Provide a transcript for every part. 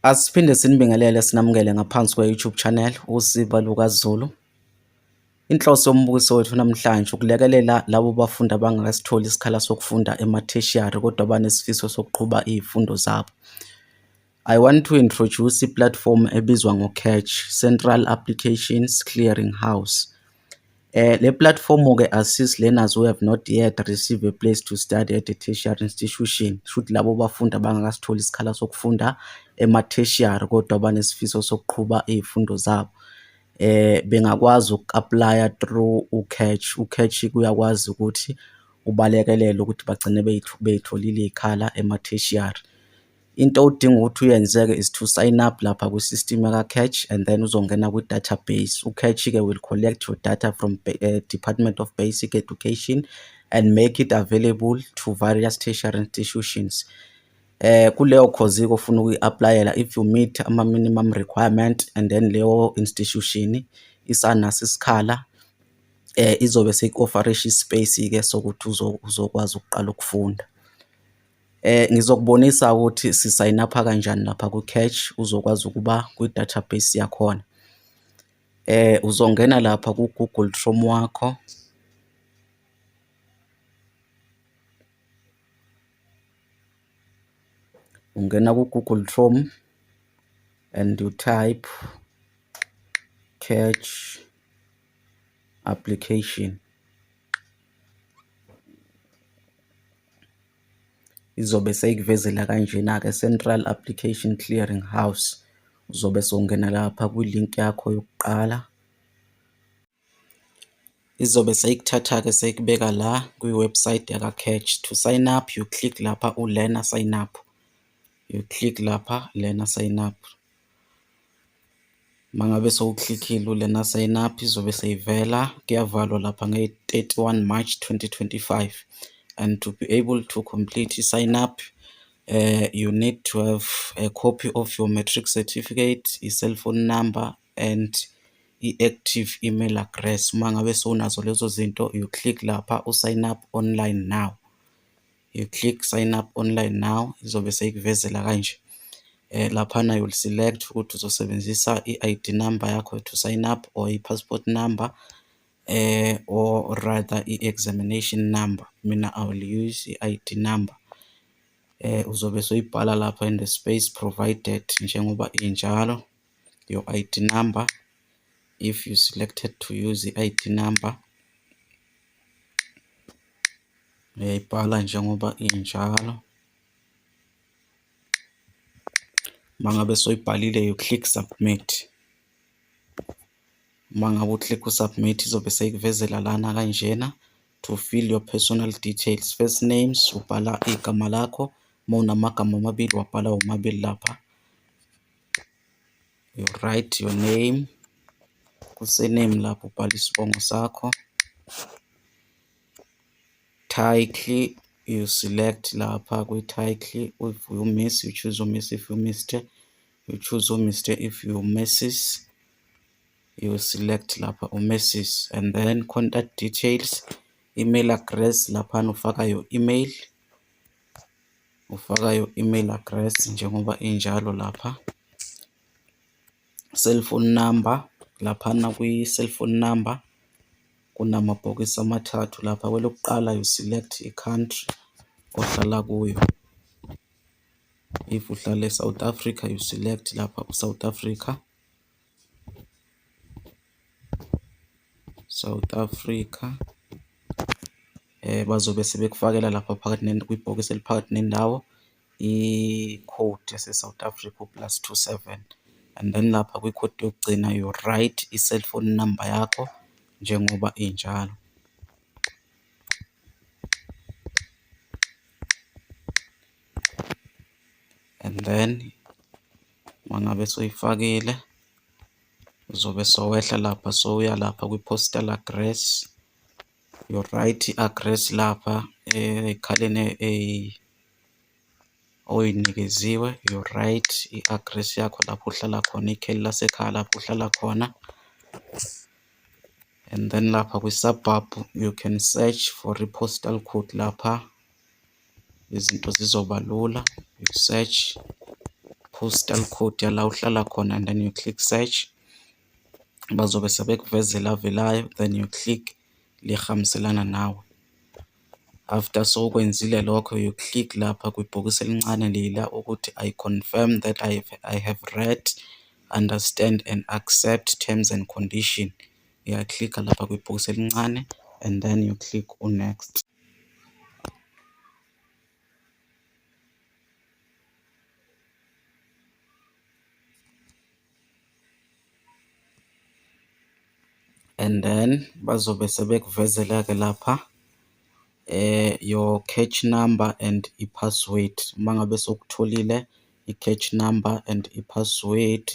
Asiphinde sinibingelele sinamukele ngaphansi kwe-YouTube channel uSiba lukaZulu. Inhloso yombukiso wethu namhlanje ukulekelela labo bafundi abangakasitholi isikhala sokufunda ema-tertiary kodwa banesifiso sokuqhuba iy'fundo zabo. I want to introduce i-platform ebizwa ngo-CACH, Central Applications Clearing House. Le platform-ke assist learners who have not yet received a place to study at a tertiary institution. Shuthi labo bafundi abangakasitholi isikhala sokufunda ema-tertiary kodwa banesifiso sokuqhuba iy'fundo zabo. Bengakwazi uku-aplya through u-CACH. U-CACH kuyakwazi ukuthi ubalekelele ukuthi bagcine bey'tholile iy'khala ema-tertiary. Into odinga ukuthi uyenzeke is to sign up lapha kwi-system yaka-CACH and then uzongena kwi-database. U-CACH-ke will collect your data from Department of Basic Education and make it available to various tertiary institutions. Kuleyo course-ke ofuna ukuyi-aplayela, if you meet ama-minimum requirement and then leyo institution isanaso isikhala, izobe seku-offer-isha i-space-ke sokuthi uzokwazi ukuqala ukufunda. Ngizokubonisa ukuthi si-sign up kanjani lapha ku-CACH uzokwazi ukuba kwi-database yakhona. Uzongena lapha ku-Google Chrome wakho. Ungena ku-Google Chrome and you type CACH application. Izobe seyikuvezela kanjena-ke Central Application Clearing House. Uzobe sewungena lapha kwi-link yakho yokuqala. Izobe seyikuthatha-ke seyikubeka la kwi-website yaka-CACH. To sign up, you click lapha u-learner sign up. You click lapha learner sign up. Mangabe sewuklickile u-learner sign up izobe seyivela, kuyavalwa lapha nge-31 March 2025. And to be able to complete i-sign up, you need to have a copy of your matric certificate, i-cell phone number and i-active email address. Mangabe sewunazo lezo zinto, you click lapha u-sign up online now. You click sign up online now, izobe seyikuvezela kanje. Laphana you'll select ukuthi uzosebenzisa i-ID number yakho to sign up or i-passport number, or rather i-examination number. Mina I will use i-ID number. Uzobe soyibhala lapha in the space provided njengoba injalo, your ID number. If you selected to use the ID number, uyayibhala njengoba injalo. Mangabe soyibhalile, you click submit. Mangabe u-click submit izobe seyikuvezela lana kanjena. To fill your personal details, first names ubhala igama lakho, mawunamagama amabili wabhala womabili lapha. You write your name, ku-surname lapho ubhala isibongo sakho. Title you select lapha kwi-title. If you miss, you choose uMiss. If you missed, you choose uMr. If you Mrs, you select lapha uMrs. And then contact details, email address lapha ufaka your email. Ufaka your email address njengoba injalo lapha. Cell phone number laphana kwi-cell phone number kunamabhokisi amathathu lapha. Kwelokuqala you select i-country ohlala kuyo. If uhlala eSouth Africa, you select lapha South Africa. South Africa. Bazobe sebekufakela lapha phakathi kwibhokisi eliphakathi nendawo i-code yase-South Africa +27. And then lapha kwi-code yokugcina you write i-cell phone number yakho njengoba injalo. And then mangabe soyifakile uzobe sowehla lapha sowuya lapha kwi-postal address. You write i-address lapha ekhaleni oyinikeziwe. You write i-address yakho lapho uhlala khona, ikheli lasekhaya lapho uhlala khona. And then lapha kwi-suburb you can search for i-postal code lapha. Izinto zizoba lula. You search postal code yala uhlala khona, and then you click search. Bazobe sebekuvezela avelayo, then you click lihambiselana nawe. After sokwenzile lokho, you click lapha kwibhokisi elincane lila ukuthi I confirm that I have read, understand and accept terms and condition. Uyaklikha lapha kwibhokisi elincane, and then you click next. And then bazobe sebekuvezela ke lapha your catch number and i-password. Uma ngabe sokutholile i-catch number and i-password,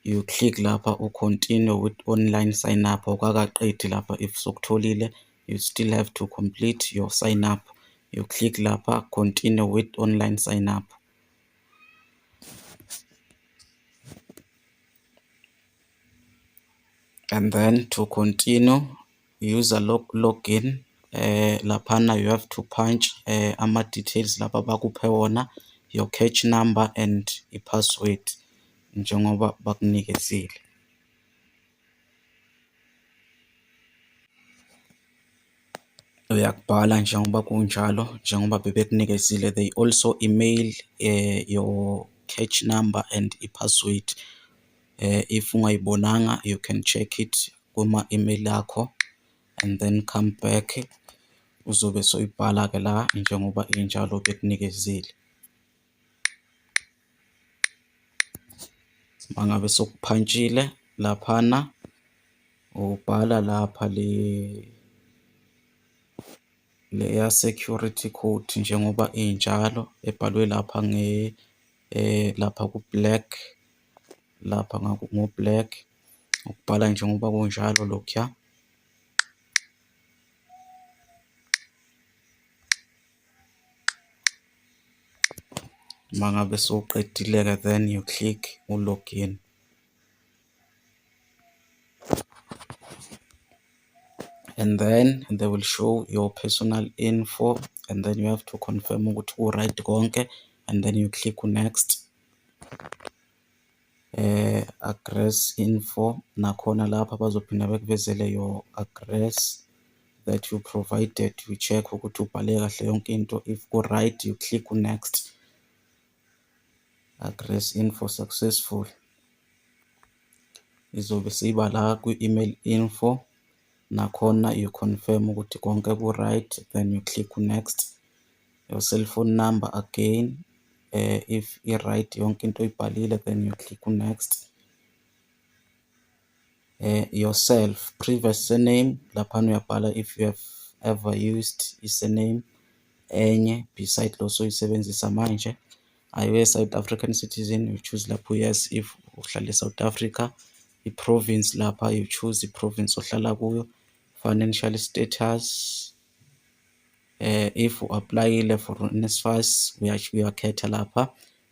you click lapha continue with online sign up. Awukakaqedi lapha if sokutholile, you still have to complete your sign up. You click lapha continue with online sign up. And then to continue, user login, laphana you have to punch ama-details lapha bakuphe wona, your catch number and i-password njengoba bakunikezile. Uyakubhala njengoba kunjalo, njengoba bebekunikezile. They also email your catch number and i-password. If ungayibonanga, you can check it kuma-email akho and then come back, uzobe soyibhala ke la njengoba injalo bekunikezile. Mangabe sokuphantshile laphana, ubhala lapha leya security code njengoba injalo ebhalwe lapha lapha ku-black, lapha ngo-black, ukubhala njengoba kunjalo lokhuya. Mangabe sowuqedile ke, then you click login. And then they will show your personal info, and then you have to confirm ukuthi right konke, and then you click next. Address info nakhona lapha bazophinda bekuvezele your address that you provided. You check ukuthi ubhale kahle yonke into. If right, you click next. Address info successful. Izobe siba la kwi-email info, nakhona you confirm ukuthi konke right, then you click next. Your cell phone number again, if right yonke into ibhalile, then you click next. Yourself, previous surname, laphana uyabhala if you have ever used i-surname enye beside lo soyisebenzisa manje. Are you a South African citizen? You choose lapho yes if uhlala eSouth Africa. I-province lapha you choose i-province ohlala kuyo. Financial status, if u-applyile for NSFAS, uyakhetha lapha.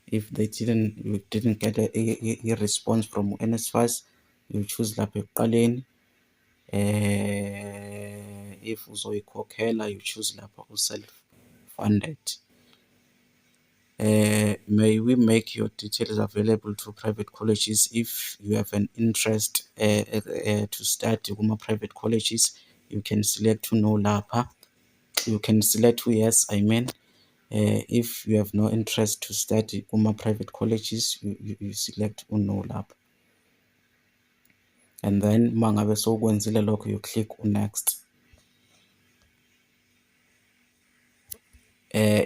If you didn't get a response from NSFAS, you choose lapha ekuqaleni. If uzoyikhokhela, you choose lapha self-funded. May we make your details available to private colleges if you have an interest to study kuma-private colleges? You can select no lapha. You can select yes, I mean. If you have no interest to study kuma-private colleges, you select no lapha. And then mangabe sokwenzile lokho, you click next.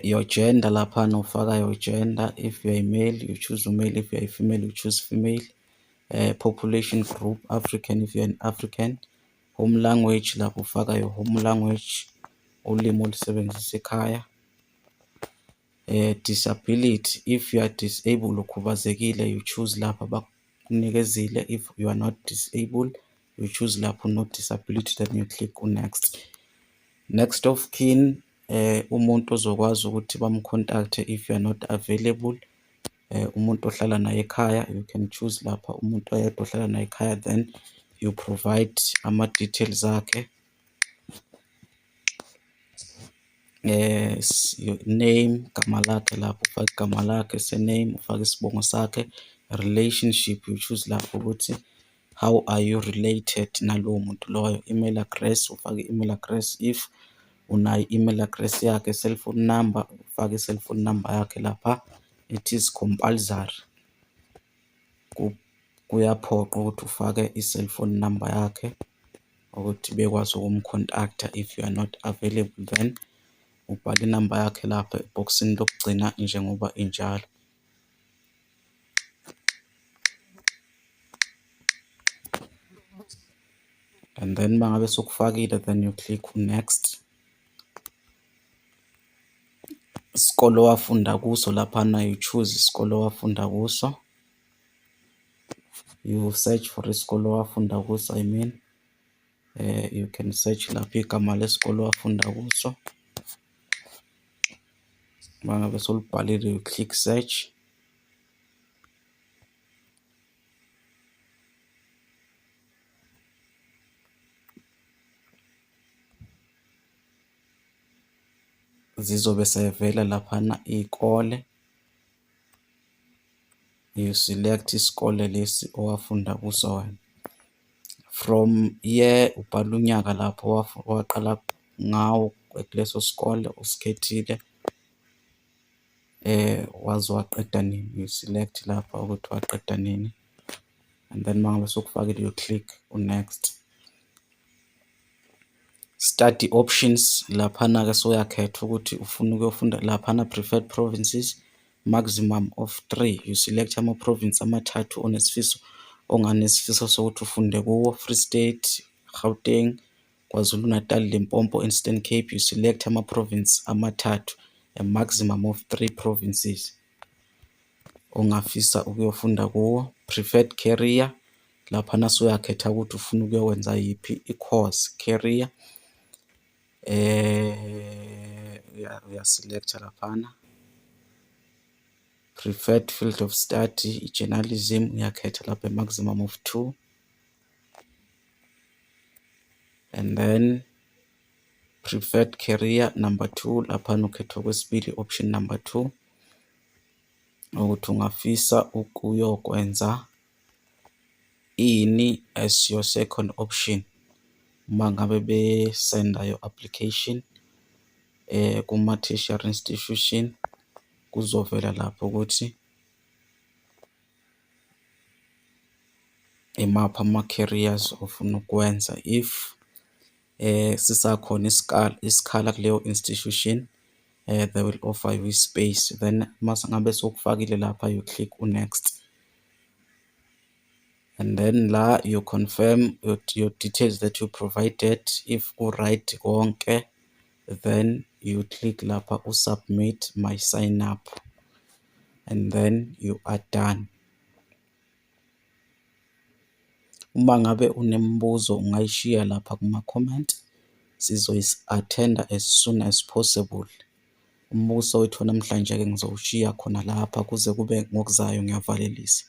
Your gender laphana ufaka your gender. If you're a male, you choose male. If you're a female, you choose female. Population group, African if you're an African. Home language lapho ufaka your home language, ulimi olusebenzisa ekhaya. Disability, if you are disabled, ukhubazekile, you choose lapha bakunikezile. If you are not disabled, you choose lapho not disability, then you click next. Next of kin, umuntu ozokwazi ukuthi bamcontact if you are not available. Umuntu ohlala naye ekhaya, you can choose lapha umuntu oyedwa ohlala naye ekhaya, then you provide ama-details akhe. Your name, gama lakhe lapho ufake igama lakhe, surname ufake isibongo sakhe, relationship you choose lapho ukuthi how are you related nalowo muntu loyo, email address ufake i-email address if unayo i-email address yakhe, cellphone number ufake i-cellphone number yakhe lapha. It is compulsory, kuyaphoqa ukuthi ufake i-cellphone number yakhe ukuthi bekwazi ukumcontact-a if you are not available, then ubhala inamba yakhe lapha ebhokisini lokugcina njengoba injalo. And then mangabe sokufakile, then you click next. Isikole owafunda kuso laphana, you choose isikole owafunda kuso, you search for isikole owafunda kuso, I mean you can search lapha igama lesikole owafunda kuso. Mangabe solibhalile, you click search. Zizobe sevela laphana iy'kole, you select isikole lesi owafunda kuso wena. From here ubhala unyaka lapho waqala ngawo kuleso sikole usikhethile, waze waqeda nini, you select lapha ukuthi waqeda nini, and then mangabe sokufakile, you click next. Study options laphana-ke soyakhetha ukuthi ufuna ukuyofunda laphana, preferred provinces, maximum of 3, you select ama-province amathathu onganesifiso sokuthi ufunde kuwo, Free State, Gauteng, KwaZulu Natal, Limpopo, Eastern Cape. You select ama-province amathathu, a maximum of 3 provinces ongafisa ukuyofunda kuwo. Preferred career laphana soyakhetha ukuthi ufuna ukuyokwenza yiphi i-course, career. Uyaselecta laphana. Preferred field of study, journalism, uyakhetha lapha a maximum of 2. And then preferred career number 2, laphana ukhetha okwesibili, option number 2, ukuthi ungafisa ukuyokwenza ini as your second option uma ngabe besenda your application kuma-tertiary institution. Kuzovela lapho ukuthi imaphi ama-careers ofuna ukwenza. If sisakhona isikhala kuleyo institution, they will offer you space, then mase ngabe sokufakile lapha, you click next. And then la you confirm your details that you provided. If right konke, then you click lapha submit my sign up, and then you are done. Uma ngabe unembuzo ungayishiya lapha kuma-comment, sizoyi-attenda as soon as possible. Umbuzo wethu namhlanje-ke ngizowushiya khona lapha kuze kube ngokuzayo, ngiyavalelisa.